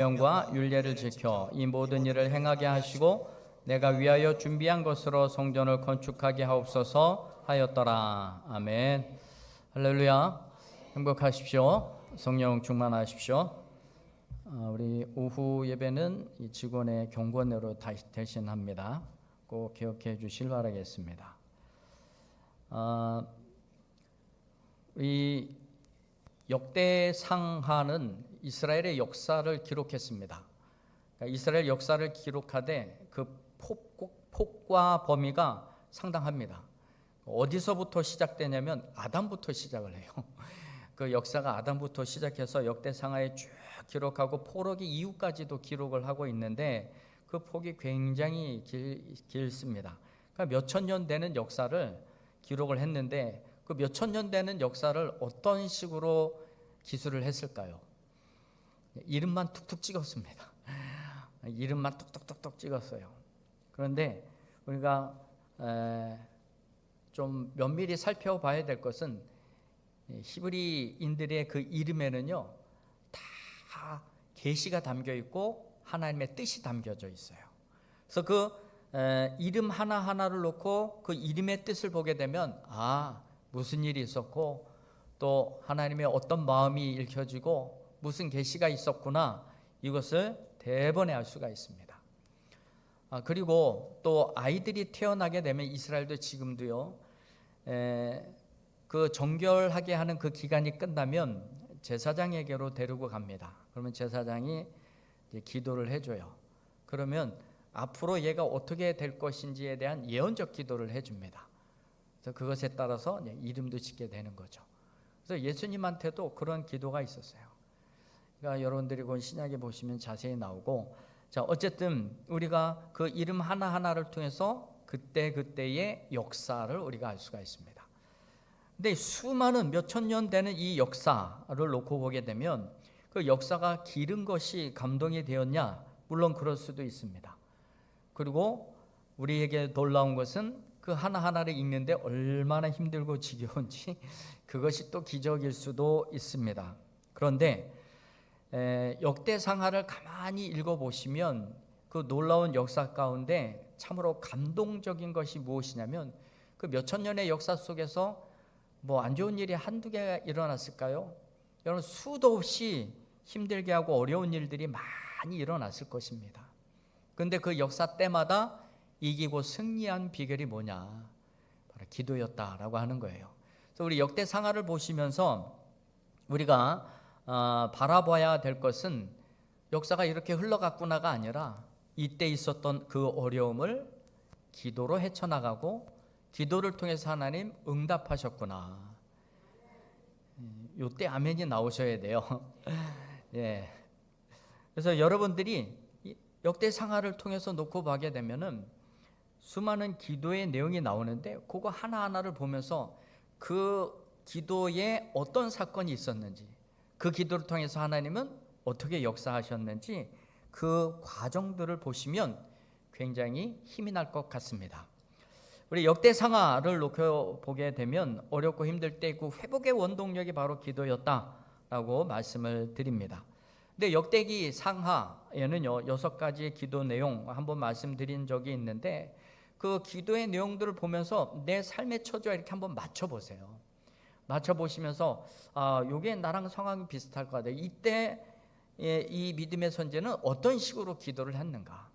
명과 율례를 지켜 이 모든 일을 행하게 하시고 내가 위하여 준비한 것으로 성전을 건축하게 하옵소서 하였더라. 아멘. 할렐루야. 행복하십시오. 성령 충만하십시오. 우리 오후 예배는 이 직원의 경건으로 대신합니다. 꼭 기억해 주실 바라겠습니다. 이 역대상하는 이스라엘의 역사를 기록했습니다. 그러니까 이스라엘 역사를 기록하되 그 폭과 범위가 상당합니다. 어디서부터 시작되냐면 아담부터 시작을 해요. 그 역사가 아담부터 시작해서 역대상하에 쭉 기록하고 포로기 이후까지도 기록을 하고 있는데 그 폭이 굉장히 길습니다. 그러니까 몇천 년 되는 역사를 기록을 했는데 그 몇천 년 되는 역사를 어떤 식으로 기술을 했을까요? 이름만 툭툭 찍었습니다. 이름만 뚝뚝뚝뚝 찍었어요. 그런데 우리가 좀 면밀히 살펴봐야 될 것은 히브리인들의 그 이름에는요 다 계시가 담겨 있고 하나님의 뜻이 담겨져 있어요. 그래서 그 이름 하나하나를 놓고 그 이름의 뜻을 보게 되면 무슨 일이 있었고 또 하나님의 어떤 마음이 읽혀지고 무슨 계시가 있었구나, 이것을 대번에 알 수가 있습니다. 그리고 또 아이들이 태어나게 되면 이스라엘도 지금도요 그 정결하게 하는 그 기간이 끝나면 제사장에게로 데리고 갑니다. 그러면 제사장이 이제 기도를 해줘요. 그러면 앞으로 얘가 어떻게 될 것인지에 대한 예언적 기도를 해줍니다. 그래서 그것에 따라서 이름도 짓게 되는 거죠. 그래서 예수님한테도 그런 기도가 있었어요. 그러니까 여러분들이 그 신약에 보시면 자세히 나오고, 자 어쨌든 우리가 그 이름 하나하나를 통해서 그때의 역사를 우리가 알 수가 있습니다. 근데 수많은 몇천 년 되는 이 역사를 놓고 보게 되면 그 역사가 길은 것이 감동이 되었냐? 물론 그럴 수도 있습니다. 그리고 우리에게 놀라운 것은 그 하나하나를 읽는데 얼마나 힘들고 지겨운지 그것이 또 기적일 수도 있습니다. 그런데 역대상하를 가만히 읽어보시면 그 놀라운 역사 가운데 참으로 감동적인 것이 무엇이냐면 그 몇천 년의 역사 속에서 뭐 안 좋은 일이 한두 개가 일어났을까요? 여러분 수도 없이 힘들게 하고 어려운 일들이 많이 일어났을 것입니다. 그런데 그 역사 때마다 이기고 승리한 비결이 뭐냐? 바로 기도였다라고 하는 거예요. 그래서 우리 역대상하를 보시면서 우리가 바라봐야 될 것은 역사가 이렇게 흘러갔구나가 아니라 이때 있었던 그 어려움을 기도로 헤쳐나가고 기도를 통해서 하나님 응답하셨구나. 이때 아멘이 나오셔야 돼요. 예. 그래서 여러분들이 역대상하를 통해서 놓고 보게 되면은 수많은 기도의 내용이 나오는데 그거 하나하나를 보면서 그 기도에 어떤 사건이 있었는지, 그 기도를 통해서 하나님은 어떻게 역사하셨는지 그 과정들을 보시면 굉장히 힘이 날 것 같습니다. 우리 역대상하를 놓고 보게 되면 어렵고 힘들 때 그 회복의 원동력이 바로 기도였다라고 말씀을 드립니다. 근데 역대기 상하에는요 6가지의 기도 내용 한번 말씀드린 적이 있는데 그 기도의 내용들을 보면서 내 삶의 처지와 이렇게 한번 맞춰보세요. 맞춰보시면서 요게 나랑 상황이 비슷할 것 같아요. 이때 이 믿음의 선제는 어떤 식으로 기도를 했는가,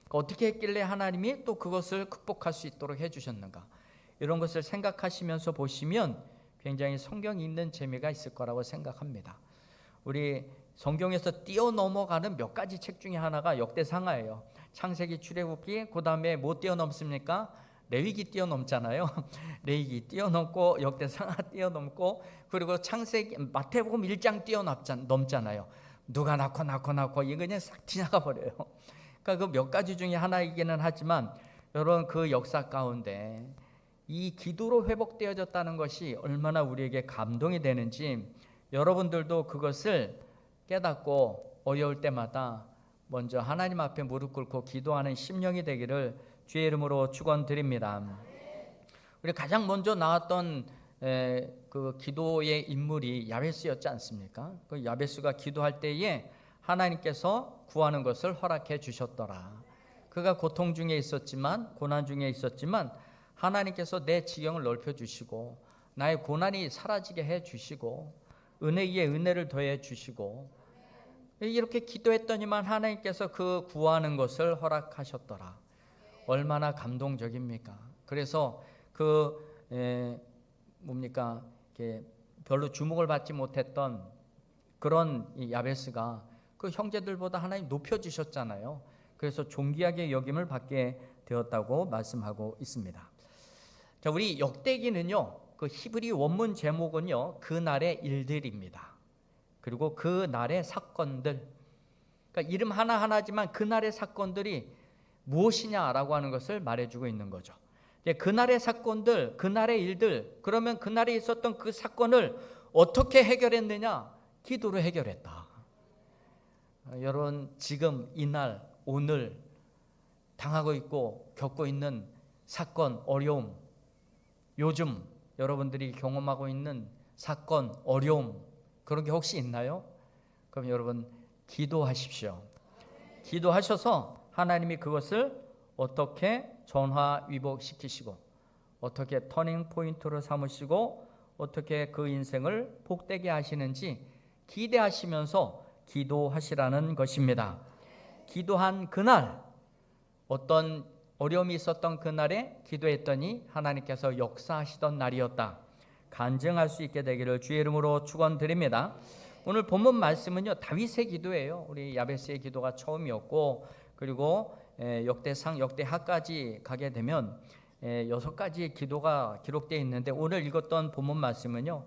어떻게 했길래 하나님이 또 그것을 극복할 수 있도록 해주셨는가, 이런 것을 생각하시면서 보시면 굉장히 성경 읽는 재미가 있을 거라고 생각합니다. 우리 성경에서 뛰어넘어가는 몇 가지 책 중에 하나가 역대상하예요. 창세기, 출애굽기, 그 다음에 뭐 뛰어넘습니까? 레위기 뛰어넘잖아요. 레위기 뛰어넘고 역대상하 뛰어넘고 그리고 창세기, 마태복음 1장 뛰어넘잖아요. 누가 낳고 이거 그냥 싹 지나가 버려요. 그러니까 그 몇 가지 중에 하나이기는 하지만 여러분 그 역사 가운데 이 기도로 회복되어졌다는 것이 얼마나 우리에게 감동이 되는지 여러분들도 그것을 깨닫고 어려울 때마다 먼저 하나님 앞에 무릎 꿇고 기도하는 심령이 되기를 주의 이름으로 축원드립니다. 우리 가장 먼저 나왔던 그 기도의 인물이 야베스였지 않습니까? 그 야베스가 기도할 때에 하나님께서 구하는 것을 허락해 주셨더라. 그가 고통 중에 있었지만, 고난 중에 있었지만 하나님께서 내 지경을 넓혀 주시고 나의 고난이 사라지게 해 주시고 은혜 위에 은혜를 더해 주시고, 이렇게 기도했더니만 하나님께서 그 구하는 것을 허락하셨더라. 얼마나 감동적입니까? 그래서 뭡니까? 별로 주목을 받지 못했던 그런 이 야베스가 그 형제들보다 하나님 높여주셨잖아요. 그래서 존귀하게 여김을 받게 되었다고 말씀하고 있습니다. 자, 우리 역대기는요, 그 히브리 원문 제목은요, 그날의 일들입니다. 그리고 그날의 사건들, 그러니까 이름 하나하나지만 그날의 사건들이 무엇이냐라고 하는 것을 말해주고 있는 거죠. 그날의 사건들, 그날의 일들, 그러면 그날에 있었던 그 사건을 어떻게 해결했느냐? 기도로 해결했다. 여러분, 지금 이날 오늘 당하고 있고 겪고 있는 사건, 어려움, 요즘 여러분들이 경험하고 있는 사건, 어려움, 그런 게 혹시 있나요? 그럼 여러분 기도하십시오. 기도하셔서 하나님이 그것을 어떻게 전화위복시키시고 어떻게 터닝 포인트로 삼으시고 어떻게 그 인생을 복되게 하시는지 기대하시면서 기도하시라는 것입니다. 기도한 그날, 어떤 어려움이 있었던 그날에 기도했더니 하나님께서 역사하시던 날이었다. 간증할 수 있게 되기를 주의 이름으로 축원드립니다. 오늘 본문 말씀은요, 다윗의 기도예요. 우리 야베스의 기도가 처음이었고, 그리고 역대상, 역대하까지 가게 되면 6가지의 기도가 기록되어 있는데, 오늘 읽었던 본문 말씀은요,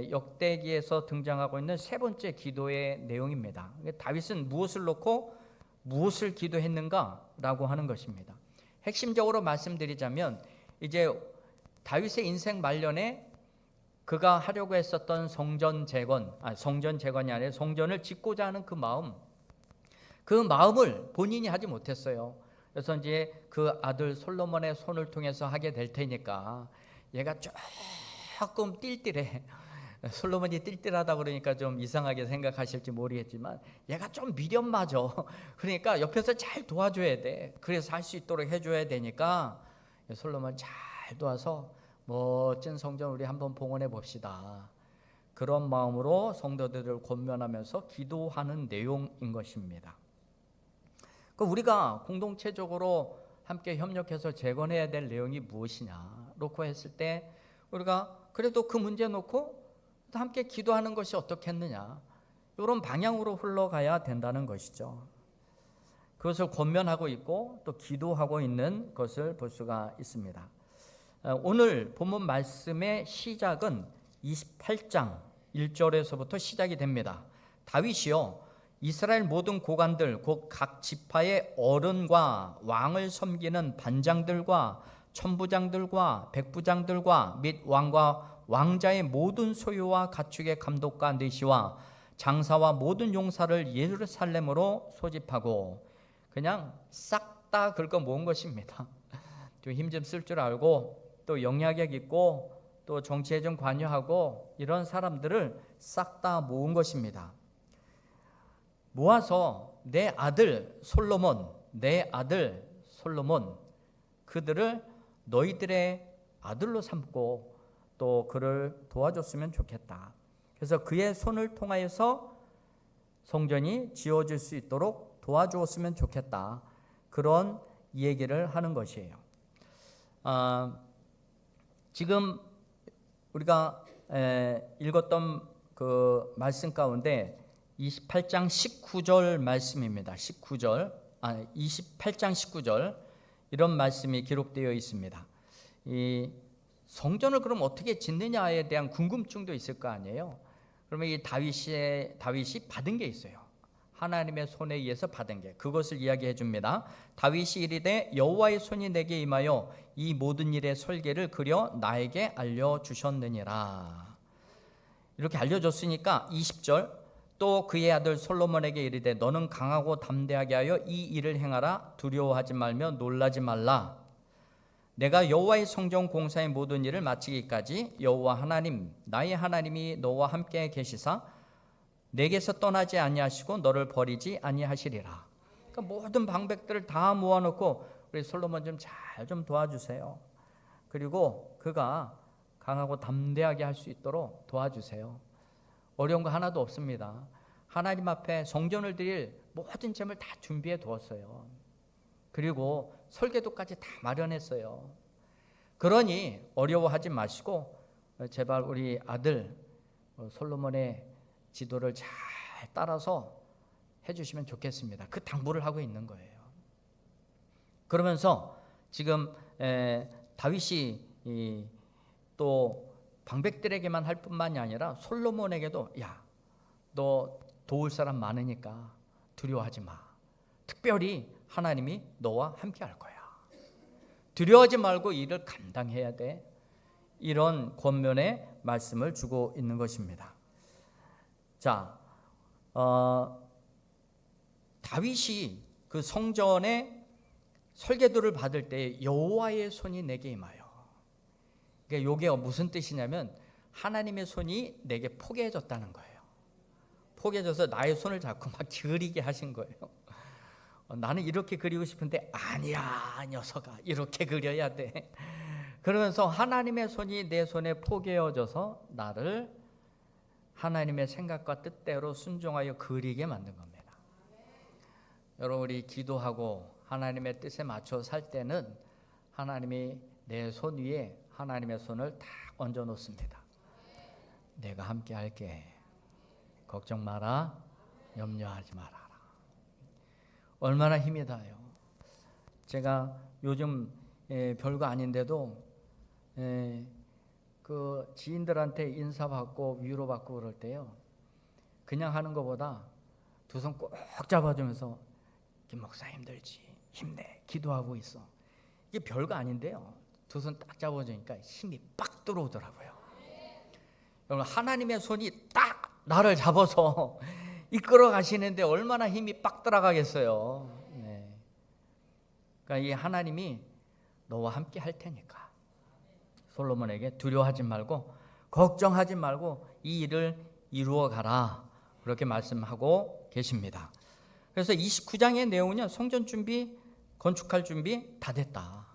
역대기에서 등장하고 있는 3번째 기도의 내용입니다. 다윗은 무엇을 놓고 무엇을 기도했는가라고 하는 것입니다. 핵심적으로 말씀드리자면, 이제 다윗의 인생 말년에 그가 하려고 했었던 성전 재건이 아니라 성전을 짓고자 하는 그 마음을 본인이 하지 못했어요. 그래서 이제 그 아들 솔로몬의 손을 통해서 하게 될 테니까, 얘가 조금 띨띨해. 솔로몬이 띨띨하다 그러니까 좀 이상하게 생각하실지 모르겠지만, 얘가 좀 미련마저. 그러니까 옆에서 잘 도와줘야 돼. 그래서 할 수 있도록 해줘야 되니까 솔로몬 잘 도와서 멋진 성전 우리 한번 봉헌해 봅시다. 그런 마음으로 성도들을 권면하면서 기도하는 내용인 것입니다. 우리가 공동체적으로 함께 협력해서 재건해야 될 내용이 무엇이냐 놓고 했을 때, 우리가 그래도 그 문제 놓고 함께 기도하는 것이 어떻겠느냐, 이런 방향으로 흘러가야 된다는 것이죠. 그것을 권면하고 있고 또 기도하고 있는 것을 볼 수가 있습니다. 오늘 본문 말씀의 시작은 28장 1절에서부터 시작이 됩니다. 다윗이요, 이스라엘 모든 고관들 곧 각 지파의 어른과 왕을 섬기는 반장들과 천부장들과 백부장들과 및 왕과 왕자의 모든 소유와 가축의 감독과 내시와 장사와 모든 용사를 예루살렘으로 소집하고, 그냥 싹 다 긁어 모은 것입니다. 좀 힘 좀 쓸 줄 알고 또 영향력 있고 또 정치에 좀 관여하고 이런 사람들을 싹 다 모은 것입니다. 모아서 내 아들 솔로몬 그들을 너희들의 아들로 삼고 또 그를 도와줬으면 좋겠다. 그래서 그의 손을 통하여서 성전이 지어질 수 있도록 도와주었으면 좋겠다. 그런 얘기를 하는 것이에요. 지금 우리가 읽었던 그 말씀 가운데 28장 19절 말씀입니다. 28장 19절 이런 말씀이 기록되어 있습니다. 이 성전을 그럼 어떻게 짓느냐에 대한 궁금증도 있을 거 아니에요. 그러면 이 다윗이 받은 게 있어요. 하나님의 손에 의해서 받은 게, 그것을 이야기해 줍니다. 다윗이 이르되 여호와의 손이 내게 임하여 이 모든 일의 설계를 그려 나에게 알려주셨느니라. 이렇게 알려줬으니까 20절, 또 그의 아들 솔로몬에게 이르되 너는 강하고 담대하게 하여 이 일을 행하라. 두려워하지 말며 놀라지 말라. 내가 여호와의 성전 공사의 모든 일을 마치기까지 여호와 하나님 나의 하나님이 너와 함께 계시사 내게서 떠나지 아니하시고 너를 버리지 아니하시리라. 그러니까 모든 방백들을 다 모아놓고 우리 솔로몬 좀 잘 좀 도와주세요. 그리고 그가 강하고 담대하게 할 수 있도록 도와주세요. 어려운 거 하나도 없습니다. 하나님 앞에 성전을 드릴 모든 점을 다 준비해 두었어요. 그리고 설계도까지 다 마련했어요. 그러니 어려워하지 마시고 제발 우리 아들 솔로몬의 지도를 잘 따라서 해주시면 좋겠습니다. 그 당부를 하고 있는 거예요. 그러면서 지금 다윗이 또 방백들에게만 할 뿐만이 아니라 솔로몬에게도 야, 너 도울 사람 많으니까 두려워하지 마. 특별히 하나님이 너와 함께 할 거야. 두려워하지 말고 일을 감당해야 돼. 이런 권면의 말씀을 주고 있는 것입니다. 자, 다윗이 그 성전의 설계도를 받을 때 여호와의 손이 내게 임하여. 그러니까 이게 무슨 뜻이냐면 하나님의 손이 내게 포개해졌다는 거예요. 포개져서 나의 손을 잡고 막 그리게 하신 거예요. 나는 이렇게 그리고 싶은데 아니야 녀석아 이렇게 그려야 돼. 그러면서 하나님의 손이 내 손에 포개어져서 나를 하나님의 생각과 뜻대로 순종하여 그리게 만든 겁니다. 여러분 우리 기도하고 하나님의 뜻에 맞춰 살 때는 하나님이 내 손 위에 하나님의 손을 다 얹어 놓습니다. 내가 함께 할게. 걱정 마라. 염려하지 말아라. 얼마나 힘이 닿아요. 제가 요즘 별거 아닌데도 그 지인들한테 인사받고 위로받고 그럴 때요, 그냥 하는 것보다 두 손 꼭 잡아주면서 김 목사 힘들지, 힘내, 기도하고 있어. 이게 별거 아닌데요, 두 손 딱 잡아주니까 힘이 빡 들어오더라고요. 여러분 하나님의 손이 딱 나를 잡아서 이끌어 가시는데 얼마나 힘이 빡 들어가겠어요. 네. 그러니까 이 하나님이 너와 함께 할 테니까 솔로몬에게 두려워하지 말고 걱정하지 말고 이 일을 이루어 가라, 그렇게 말씀하고 계십니다. 그래서 29장의 내용은요, 성전 준비, 건축할 준비 다 됐다.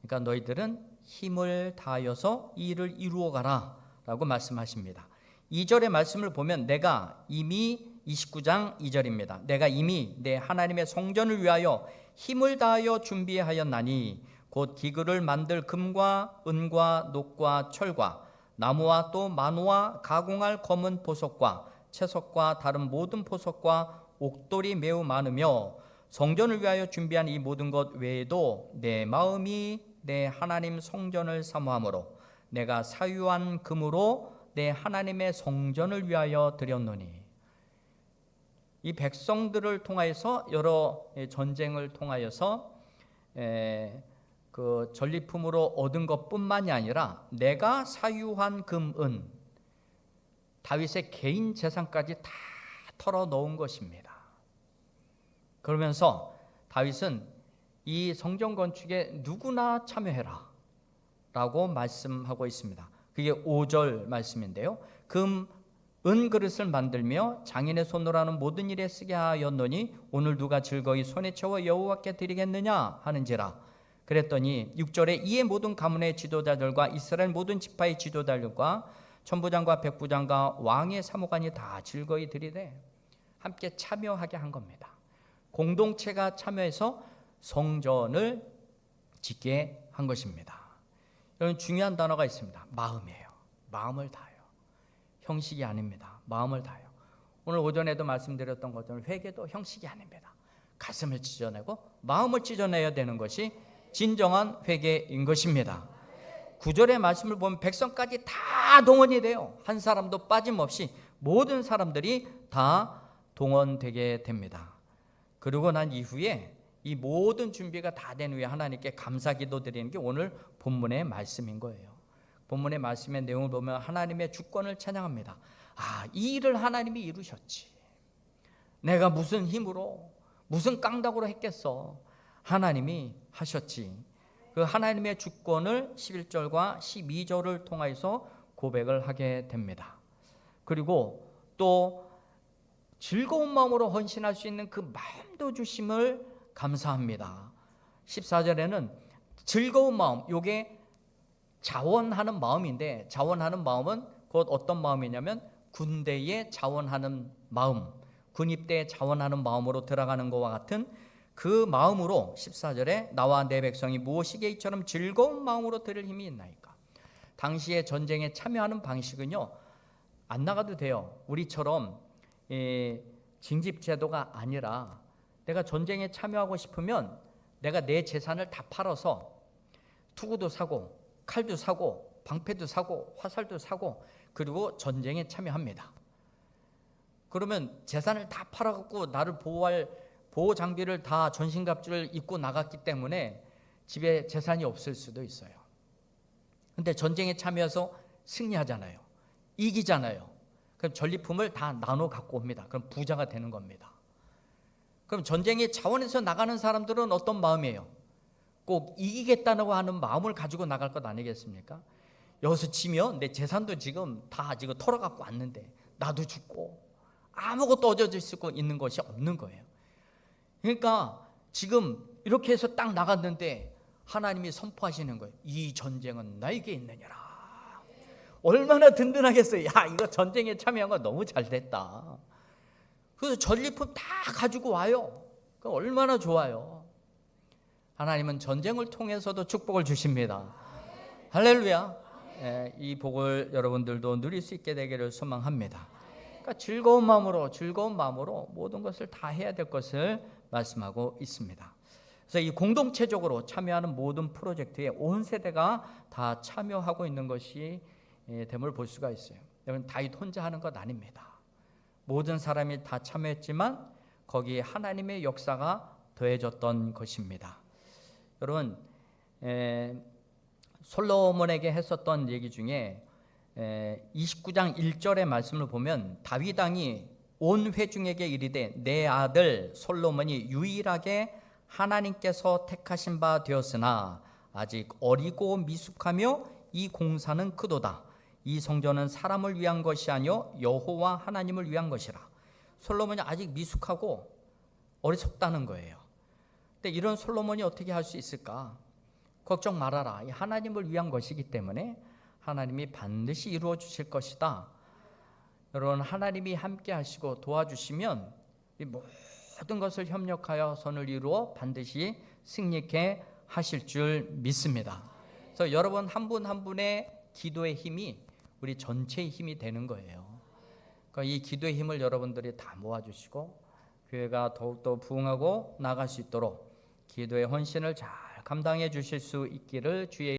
그러니까 너희들은 힘을 다하여서 이 일을 이루어 가라 라고 말씀하십니다. 2절의 말씀을 보면 내가 이미 29장 2절입니다. 내가 이미 내 하나님의 성전을 위하여 힘을 다하여 준비하였나니 곧 기구를 만들 금과 은과 녹과 철과 나무와 또 만호와 가공할 검은 보석과 채석과 다른 모든 보석과 옥돌이 매우 많으며 성전을 위하여 준비한 이 모든 것 외에도 내 마음이 내 하나님 성전을 사모함으로 내가 사유한 금으로 내 하나님의 성전을 위하여 드렸노니. 이 백성들을 통하여서 여러 전쟁을 통하여서 그 전리품으로 얻은 것뿐만이 아니라 내가 사유한 금은 다윗의 개인 재산까지 다 털어 놓은 것입니다. 그러면서 다윗은 이 성전 건축에 누구나 참여해라 라고 말씀하고 있습니다. 그게 5절 말씀인데요, 금, 은 그릇을 만들며 장인의 손으로 하는 모든 일에 쓰게 하였노니 오늘 누가 즐거이 손에 채워 여호와께 드리겠느냐 하는지라. 그랬더니 6절에 이에 모든 가문의 지도자들과 이스라엘 모든 지파의 지도자들과 천부장과 백부장과 왕의 사무관이 다 즐거이 드리되 함께 참여하게 한 겁니다. 공동체가 참여해서 성전을 짓게 한 것입니다. 여러분 중요한 단어가 있습니다. 마음이에요. 마음을 다해요. 형식이 아닙니다. 마음을 다해요. 오늘 오전에도 말씀드렸던 것처럼 회개도 형식이 아닙니다. 가슴을 찢어내고 마음을 찢어내야 되는 것이 진정한 회개인 것입니다. 9절의 말씀을 보면 백성까지 다 동원이 돼요. 한 사람도 빠짐없이 모든 사람들이 다 동원되게 됩니다. 그러고 난 이후에 이 모든 준비가 다 된 후에 하나님께 감사기도 드리는 게 오늘 본문의 말씀인 거예요. 본문의 말씀의 내용을 보면 하나님의 주권을 찬양합니다. 아, 이 일을 하나님이 이루셨지. 내가 무슨 힘으로 무슨 깡다구로 했겠어. 하나님이 하셨지. 그 하나님의 주권을 11절과 12절을 통해서 고백을 하게 됩니다. 그리고 또 즐거운 마음으로 헌신할 수 있는 그 마음도 주심을 감사합니다. 14절에는 즐거운 마음, 요게 자원하는 마음인데, 자원하는 마음은 곧 어떤 마음이냐면 군대에 자원하는 마음, 군입대에 자원하는 마음으로 들어가는 것과 같은 그 마음으로 14절에 나와 내 백성이 무엇이게 이처럼 즐거운 마음으로 들을 힘이 있나이까. 당시에 전쟁에 참여하는 방식은요, 안 나가도 돼요. 우리처럼 징집제도가 아니라 내가 전쟁에 참여하고 싶으면 내가 내 재산을 다 팔아서 투구도 사고 칼도 사고 방패도 사고 화살도 사고 그리고 전쟁에 참여합니다. 그러면 재산을 다 팔아갖고 나를 보호할 보호 장비를 다 전신갑주를 입고 나갔기 때문에 집에 재산이 없을 수도 있어요. 근데 전쟁에 참여해서 승리하잖아요. 이기잖아요. 그럼 전리품을 다 나눠 갖고 옵니다. 그럼 부자가 되는 겁니다. 그럼 전쟁에 자원해서 나가는 사람들은 어떤 마음이에요? 꼭 이기겠다고 하는 마음을 가지고 나갈 것 아니겠습니까? 여기서 지면 내 재산도 지금 다 털어갖고 왔는데 나도 죽고 아무것도 얻어질 수 있는 것이 없는 거예요. 그러니까 지금 이렇게 해서 딱 나갔는데 하나님이 선포하시는 거예요. 이 전쟁은 나에게 있느니라. 얼마나 든든하겠어요. 야, 이거 전쟁에 참여한 거 너무 잘 됐다. 그래서 전리품 다 가지고 와요. 얼마나 좋아요. 하나님은 전쟁을 통해서도 축복을 주십니다. 할렐루야. 이 복을 여러분들도 누릴 수 있게 되기를 소망합니다. 그러니까 즐거운 마음으로 모든 것을 다 해야 될 것을 말씀하고 있습니다. 그래서 이 공동체적으로 참여하는 모든 프로젝트에 온 세대가 다 참여하고 있는 것이 됨을 볼 수가 있어요. 여러분, 다윗 혼자 하는 것 아닙니다. 모든 사람이 다 참여했지만 거기에 하나님의 역사가 더해졌던 것입니다. 여러분, 솔로몬에게 했었던 얘기 중에 29장 1절의 말씀을 보면 다윗 왕이 온 회중에게 이르되 내 아들 솔로몬이 유일하게 하나님께서 택하신 바 되었으나 아직 어리고 미숙하며 이 공사는 크도다. 이 성전은 사람을 위한 것이 아니요 여호와 하나님을 위한 것이라. 솔로몬이 아직 미숙하고 어리석다는 거예요. 근데 이런 솔로몬이 어떻게 할 수 있을까? 걱정 말아라. 하나님을 위한 것이기 때문에 하나님이 반드시 이루어 주실 것이다. 여러분, 하나님이 함께 하시고 도와주시면 이 모든 것을 협력하여 선을 이루어 반드시 승리케 하실 줄 믿습니다. 그래서 여러분 한 분 한 분의 기도의 힘이 우리 전체의 힘이 되는 거예요. 그러니까 이 기도의 힘을 여러분들이 다 모아주시고 교회가 더욱더 부흥하고 나갈 수 있도록 기도의 헌신을 잘 감당해 주실 수 있기를 주의